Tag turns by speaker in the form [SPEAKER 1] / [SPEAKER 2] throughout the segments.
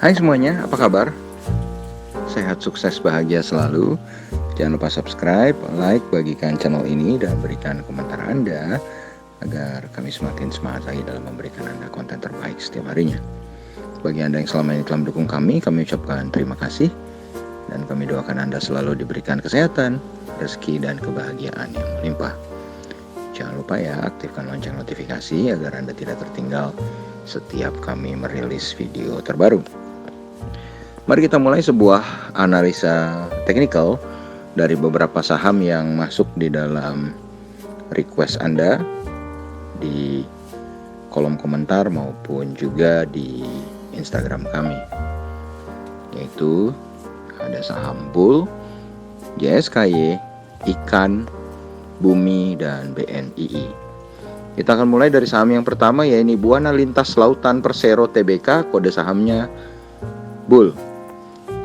[SPEAKER 1] Hai semuanya, apa kabar? Sehat, sukses, bahagia selalu. Jangan lupa subscribe, like, bagikan channel ini, dan berikan komentar Anda agar kami semakin semangat lagi dalam memberikan Anda konten terbaik setiap harinya. Bagi Anda yang selama ini telah mendukung kami ucapkan terima kasih. Dan kami doakan Anda selalu diberikan kesehatan, rezeki, dan kebahagiaan yang melimpah. Jangan lupa ya, aktifkan lonceng notifikasi agar Anda tidak tertinggal setiap kami merilis video terbaru. Mari kita mulai sebuah analisa teknikal dari beberapa saham yang masuk di dalam request Anda di kolom komentar maupun juga di Instagram kami. Yaitu ada saham Bull, JSKY, Ikan, Bumi, dan BNII. Kita akan mulai dari saham yang pertama, yaitu Buana Lintas Lautan Persero Tbk, kode sahamnya Bull.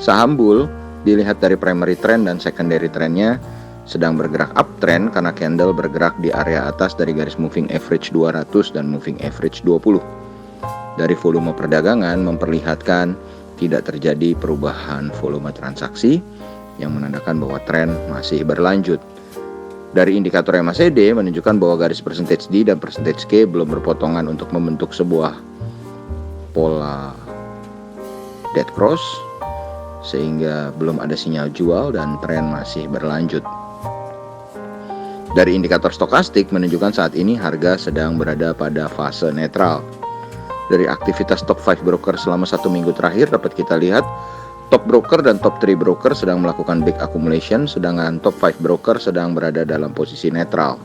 [SPEAKER 1] Saham Bull dilihat dari primary trend dan secondary trendnya sedang bergerak uptrend karena candle bergerak di area atas dari garis moving average 200 dan moving average 20. Dari volume perdagangan memperlihatkan tidak terjadi perubahan volume transaksi yang menandakan bahwa tren masih berlanjut. Dari indikator MACD menunjukkan bahwa garis percentage D dan percentage K belum berpotongan untuk membentuk sebuah pola dead cross, sehingga belum ada sinyal jual dan tren masih berlanjut. Dari indikator stokastik menunjukkan saat ini harga sedang berada pada fase netral. Dari aktivitas top 5 broker selama 1 minggu terakhir dapat kita lihat top broker dan top 3 broker sedang melakukan big accumulation, sedangkan top 5 broker sedang berada dalam posisi netral.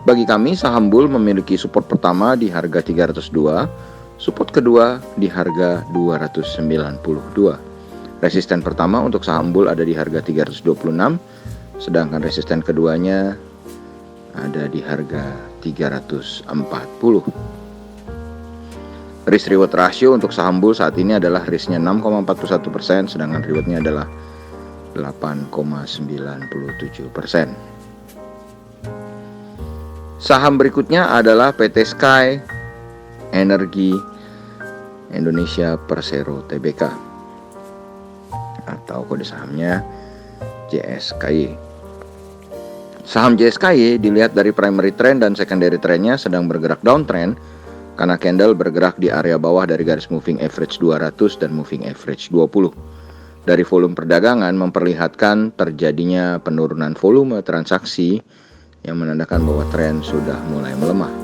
[SPEAKER 1] Bagi kami, saham Bull memiliki support pertama di harga 302, support kedua di harga 292. Resisten pertama untuk saham Bull ada di harga 326, sedangkan resisten keduanya ada di harga 340. Risk reward ratio untuk saham Bull saat ini adalah risknya 6,41%, sedangkan rewardnya adalah 8,97%. Saham berikutnya adalah PT Sky Energi Indonesia Persero Tbk, atau kode sahamnya JSKY. Saham JSKY dilihat dari primary trend dan secondary trendnya sedang bergerak downtrend karena candle bergerak di area bawah dari garis moving average 200 dan moving average 20. Dari volume perdagangan memperlihatkan terjadinya penurunan volume transaksi yang menandakan bahwa tren sudah mulai melemah.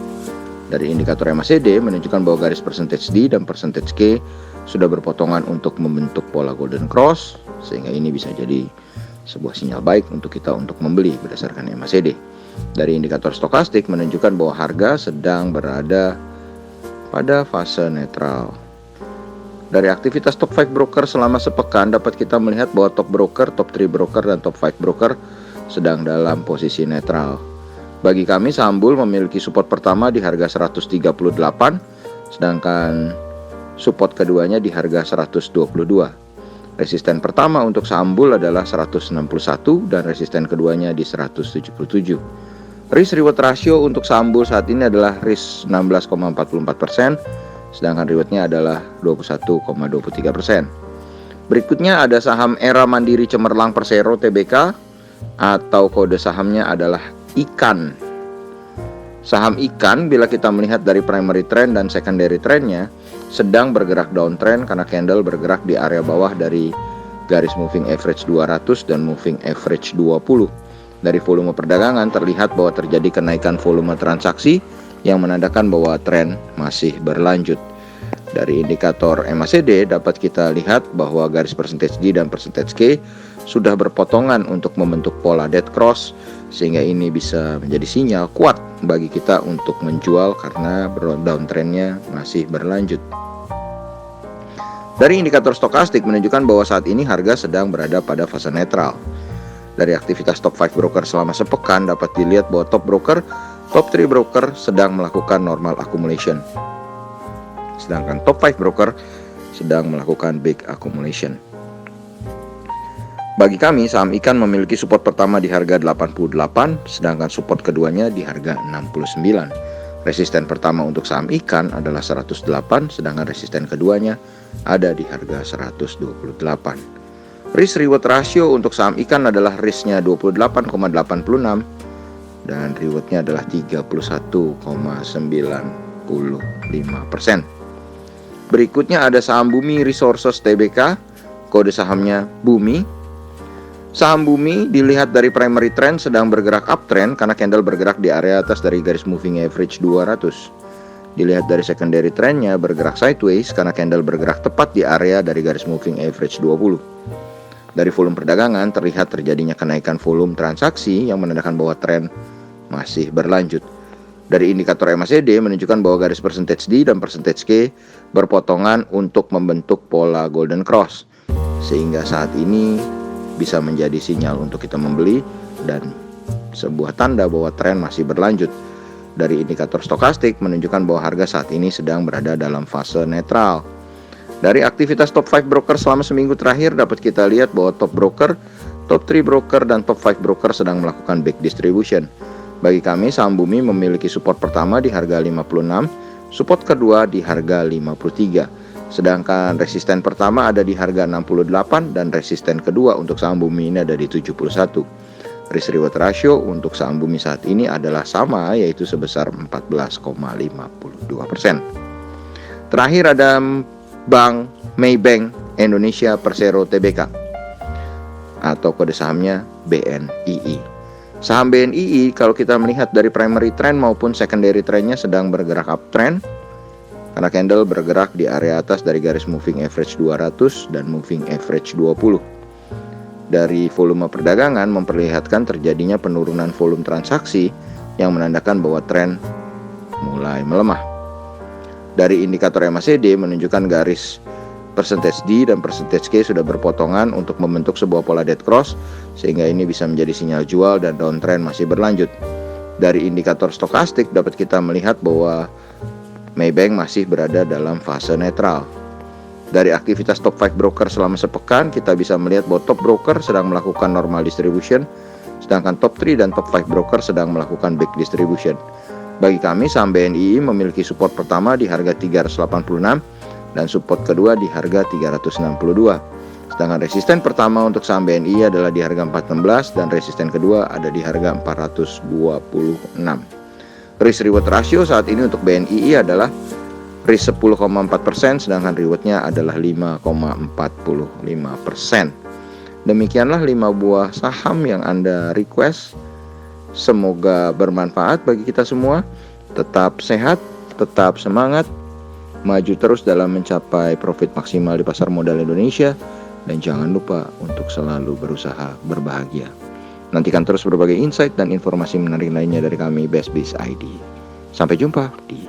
[SPEAKER 1] Dari indikator MACD menunjukkan bahwa garis percentage D dan percentage K sudah berpotongan untuk membentuk pola golden cross, sehingga ini bisa jadi sebuah sinyal baik untuk kita untuk membeli berdasarkan MACD. Dari indikator stokastik menunjukkan bahwa harga sedang berada pada fase netral. Dari aktivitas top 5 broker selama sepekan dapat kita melihat bahwa top broker, top 3 broker, dan top 5 broker sedang dalam posisi netral. Bagi kami, saham Bull memiliki support pertama di harga 138, sedangkan support keduanya di harga 122. Resisten pertama untuk saham Bull adalah 161 dan resisten keduanya di 177. Risk reward ratio untuk saham Bull saat ini adalah risk 16,44%, sedangkan rewardnya adalah 21,23%. Berikutnya ada saham Era Mandiri Cemerlang Persero Tbk, atau kode sahamnya adalah Ikan. Saham Ikan bila kita melihat dari primary trend dan secondary trendnya sedang bergerak downtrend karena candle bergerak di area bawah dari garis moving average 200 dan moving average 20. Dari volume perdagangan terlihat bahwa terjadi kenaikan volume transaksi yang menandakan bahwa tren masih berlanjut. Dari indikator MACD dapat kita lihat bahwa garis percentage D dan percentage K sudah berpotongan untuk membentuk pola dead cross, sehingga ini bisa menjadi sinyal kuat bagi kita untuk menjual karena downtrendnya masih berlanjut. Dari indikator stokastik menunjukkan bahwa saat ini harga sedang berada pada fase netral. Dari aktivitas top 5 broker selama sepekan dapat dilihat bahwa top broker, top 3 broker sedang melakukan normal accumulation, sedangkan top 5 broker sedang melakukan big accumulation. Bagi kami, saham Ikan memiliki support pertama di harga 88, sedangkan support keduanya di harga 69. Resisten pertama untuk saham ikan adalah 108, sedangkan resisten keduanya ada di harga 128. Risk reward ratio untuk saham ikan adalah risknya 28,86 dan rewardnya adalah 31,95%. Berikutnya ada saham Bumi Resources Tbk, kode sahamnya Bumi. Saham Bumi dilihat dari primary trend sedang bergerak uptrend karena candle bergerak di area atas dari garis moving average 200. Dilihat dari secondary trendnya bergerak sideways karena candle bergerak tepat di area dari garis moving average 20. Dari volume perdagangan terlihat terjadinya kenaikan volume transaksi yang menandakan bahwa tren masih berlanjut. Dari indikator MACD menunjukkan bahwa garis percentage D dan percentage K berpotongan untuk membentuk pola golden cross, sehingga saat ini bisa menjadi sinyal untuk kita membeli dan sebuah tanda bahwa tren masih berlanjut. Dari indikator stokastik menunjukkan bahwa harga saat ini sedang berada dalam fase netral. Dari aktivitas top 5 broker selama seminggu terakhir dapat kita lihat bahwa top broker, top 3 broker, dan top 5 broker sedang melakukan back distribution. Bagi kami, saham Bumi memiliki support pertama di harga 56, support kedua di harga 53. Sedangkan resisten pertama ada di harga 68 dan resisten kedua untuk saham Bumi ini ada di 71. Risk reward ratio untuk saham Bumi saat ini adalah sama, yaitu sebesar 14,52%. Terakhir ada Bank Maybank Indonesia Persero Tbk atau kode sahamnya BNII. Saham BNII kalau kita melihat dari primary trend maupun secondary trendnya sedang bergerak uptrend karena candle bergerak di area atas dari garis moving average 200 dan moving average 20. Dari volume perdagangan memperlihatkan terjadinya penurunan volume transaksi yang menandakan bahwa tren mulai melemah. Dari indikator MACD menunjukkan garis percentage D dan percentage K sudah berpotongan untuk membentuk sebuah pola dead cross, sehingga ini bisa menjadi sinyal jual dan downtrend masih berlanjut. Dari indikator stokastik dapat kita melihat bahwa Maybank masih berada dalam fase netral. Dari aktivitas top 5 broker selama sepekan, kita bisa melihat bahwa top broker sedang melakukan normal distribution, sedangkan top 3 dan top 5 broker sedang melakukan back distribution. Bagi kami, saham BNI memiliki support pertama di harga 386 dan support kedua di harga 362. Sedangkan resisten pertama untuk saham BNI adalah di harga 416 dan resisten kedua ada di harga 426. Risk reward ratio saat ini untuk BNI adalah risk 10,4%, sedangkan rewardnya adalah 5,45%. Demikianlah 5 buah saham yang Anda request. Semoga bermanfaat bagi kita semua. Tetap sehat, tetap semangat, maju terus dalam mencapai profit maksimal di pasar modal Indonesia, dan jangan lupa untuk selalu berusaha berbahagia. Nantikan terus berbagai insight dan informasi menarik lainnya dari kami, Best Biz ID. Sampai jumpa di